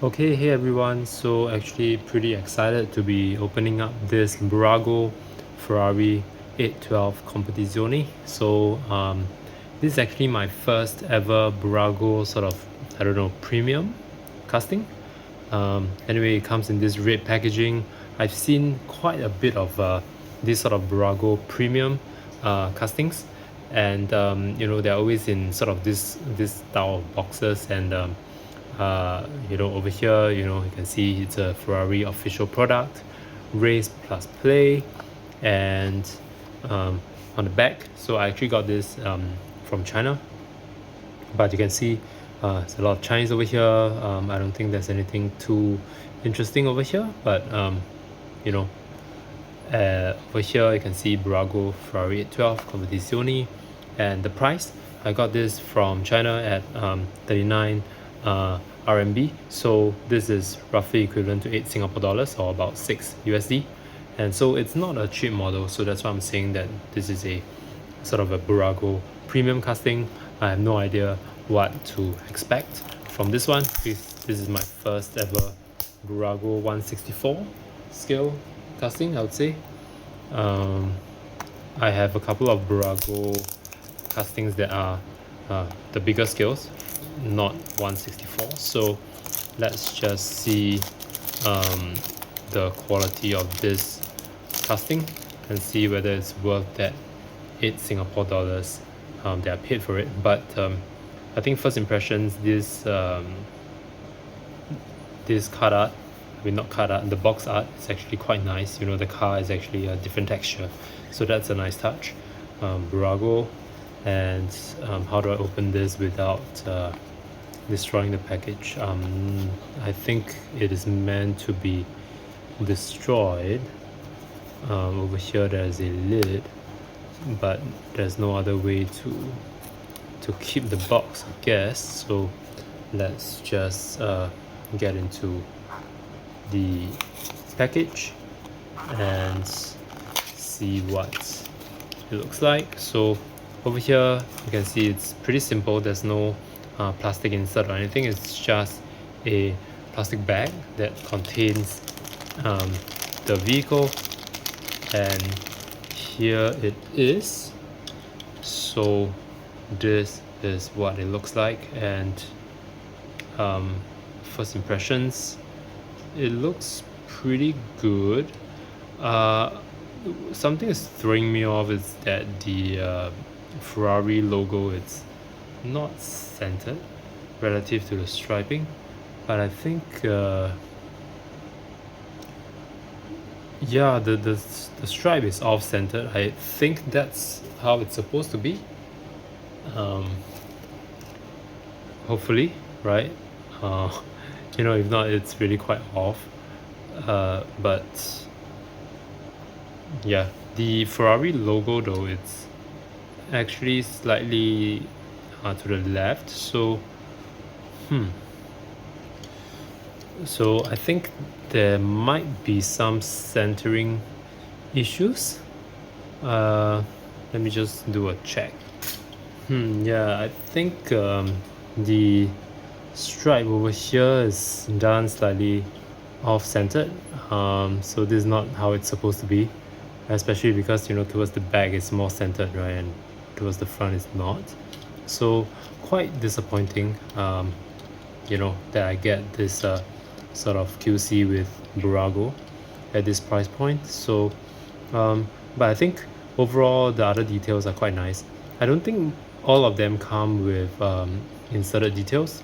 Okay, hey everyone. So actually pretty excited to be opening up this Bburago Ferrari 812 Competizione. This is actually my first ever Bburago sort of, I don't know, premium casting. Anyway, it comes in this red packaging. I've seen quite a bit of this sort of Bburago premium castings, and they're always in sort of this style of boxes. And over here, you can see it's a Ferrari official product, race plus play, and on the back. So I actually got this from China, but you can see there's a lot of Chinese over here. I don't think there's anything too interesting over here, but you know over here you can see Bburago Ferrari 812 Competizione, and the price, I got this from China at 39 RMB. So this is roughly equivalent to 8 Singapore dollars, or about 6 USD. And so it's not a cheap model, so that's why I'm saying that this is a sort of a Bburago premium casting. I have no idea what to expect from this one. This is my first ever Bburago 164 scale casting, I would say. I have a couple of Bburago castings that are the bigger scales, not 164. So let's just see the quality of this casting and see whether it's worth that 8 Singapore dollars that I paid for it. But I think first impressions, this card art, I mean not card art, the box art is actually quite nice. The car is actually a different texture, so that's a nice touch. Bburago. And how do I open this without destroying the package? I think it is meant to be destroyed. Over here there's a lid, but there's no other way to keep the box, I guess. So let's just get into the package and see what it looks like. So over here you can see it's pretty simple. There's no plastic insert or anything. It's just a plastic bag that contains the vehicle, and here it is. So this is what it looks like, and first impressions, it looks pretty good. Something is throwing me off is that the Ferrari logo, it's not centered relative to the striping, but I think yeah, the stripe is off centered. I think that's how it's supposed to be. Hopefully, right? If not, it's really quite off. But yeah, the Ferrari logo though, it's actually slightly to the left. So I think there might be some centering issues. Let me just do a check. Yeah, I think the stripe over here is done slightly off-centered. So this is not how it's supposed to be, especially because towards the back it's more centered, right, and towards the front it's not. So quite disappointing that I get this sort of QC with Bburago at this price point. So but I think overall the other details are quite nice. I don't think all of them come with inserted details,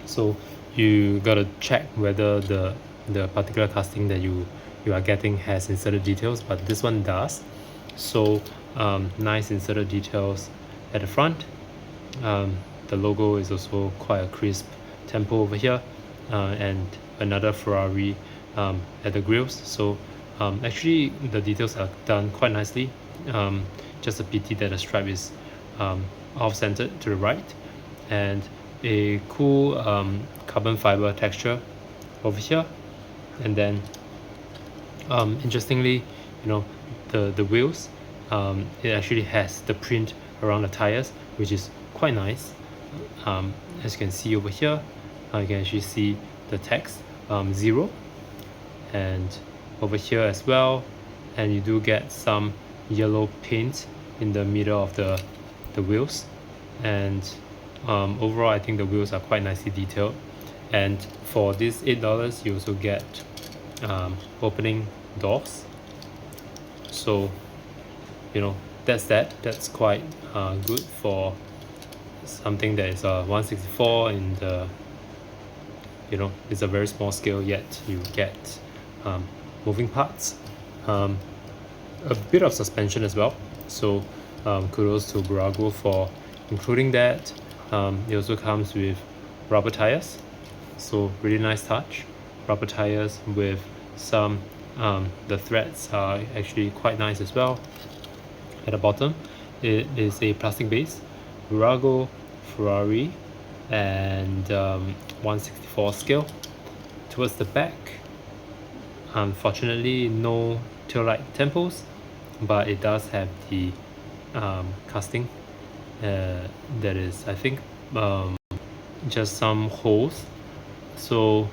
so you gotta check whether the particular casting that you are getting has inserted details, but this one does. So nice inserted details at the front. The logo is also quite a crisp tempo over here, and another Ferrari at the grills. So actually the details are done quite nicely. Just a pity that the stripe is off-centered to the right, and a cool carbon fiber texture over here. And then interestingly, the wheels, it actually has the print around the tires, which is quite nice. As you can see over here, you can actually see the text 0, and over here as well, and you do get some yellow paint in the middle of the wheels, and overall I think the wheels are quite nicely detailed. And for this $8 you also get opening doors, so that's quite good for something that is 164 in the it's a very small scale, yet you get moving parts, a bit of suspension as well, so kudos to Bburago for including that. It also comes with rubber tires, so really nice touch. Rubber tires with some the threads are actually quite nice as well. At the bottom it is a plastic base, Bburago Ferrari, and 164 scale. Towards the back, unfortunately no tail light temples, but it does have the casting that is, I think, just some holes. So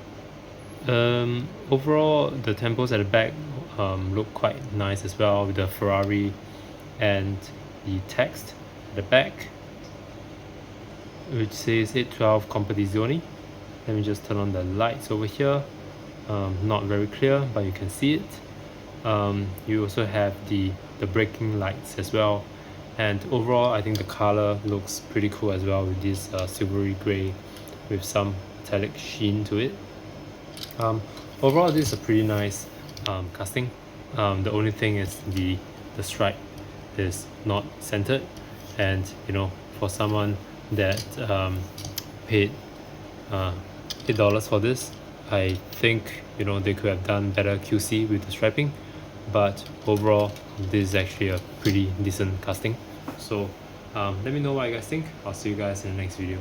overall the temples at the back look quite nice as well, with the Ferrari and the text at the back which says 812 Competizione. Let me just turn on the lights over here. Not very clear, but you can see it. You also have the braking lights as well, and overall I think the color looks pretty cool as well, with this silvery gray with some metallic sheen to it. Overall this is a pretty nice casting. The only thing is the stripe is not centered, and for someone that paid $8 for this, I think they could have done better QC with the striping, but overall this is actually a pretty decent casting. So let me know what you guys think. I'll see you guys in the next video.